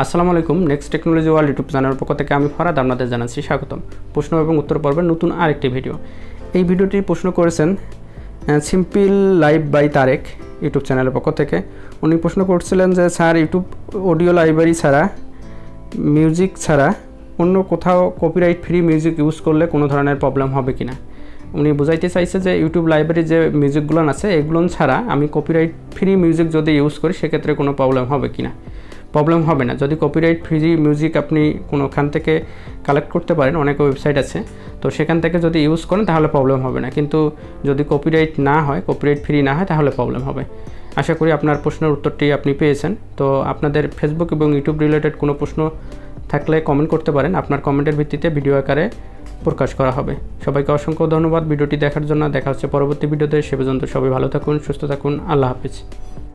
আসসালামু আলাইকুম। Next technology world YouTube চ্যানেলের পক্ষ থেকে আমি ফরাদ আপনাদের জানাচ্ছি স্বাগতম। প্রশ্ন এবং উত্তর পর্বের নতুন আরেকটি ভিডিও। এই ভিডিওটি প্রশ্ন করেছেন simple live by Tarek YouTube চ্যানেলের পক্ষ থেকে। উনি প্রশ্ন করছিলেন যে স্যার, ইউটিউব অডিও লাইব্রেরি ছাড়া, মিউজিক ছাড়া অন্য কোথাও কপিরাইট ফ্রি মিউজিক ইউজ করলে কোনো ধরনের প্রবলেম হবে কিনা। উনি বোঝাইতে চাইছে যে ইউটিউব লাইব্রেরি যে মিউজিকগুলো আছে এগুলো ছাড়া আমি কপিরাইট ফ্রি মিউজিক যদি ইউজ করি সেক্ষেত্রে কোনো প্রবলেম হবে কিনা। প্রবলেম হবে না। যদি কপিরাইট ফ্রি মিউজিক আপনি কোনোখান থেকে কালেক্ট করতে পারেন, অনেক ওয়েবসাইট আছে, তো সেখান থেকে যদি ইউজ করেন তাহলে প্রবলেম হবে না। কিন্তু যদি কপিরাইট না হয়, কপিরাইট ফ্রি না হয়, তাহলে প্রবলেম হবে। আশা করি আপনার প্রশ্নের উত্তরটি আপনি পেয়েছেন। তো আপনাদের ফেসবুক এবং ইউটিউব রিলেটেড কোনো প্রশ্ন থাকলে কমেন্ট করতে পারেন। আপনার কমেন্টের ভিত্তিতে ভিডিও আকারে প্রকাশ করা হবে। সবাইকে অসংখ্য ধন্যবাদ ভিডিওটি দেখার জন্য। দেখা হচ্ছে পরবর্তী ভিডিওতে। সে পর্যন্ত সবাই ভালো থাকুন, সুস্থ থাকুন। আল্লাহ হাফিজ।